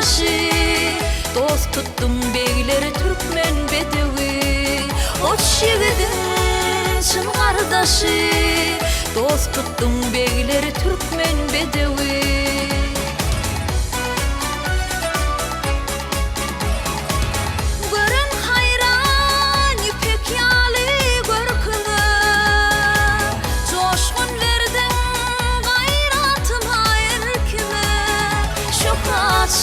kardeşi, dost tuttum beyleri Türkmen bedevi. O şividin çın kardeşi, dost tuttum beyleri Türkmen bedevi.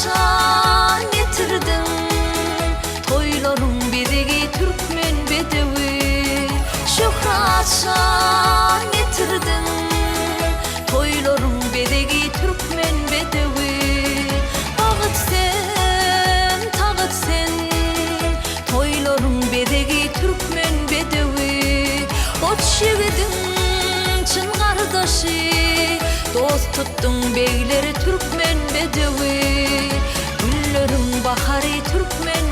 Şan getirdin toyların bedegi Türkmen bedevi. Şan getirdin toyların bedegi Türkmen bedevi. Ağıt sen toyların bedegi Türkmen bedevi. Ot şividin çın kardeşi, dost tuttun beyleri Türkmen bedevi. Güllerin baharı Türkmen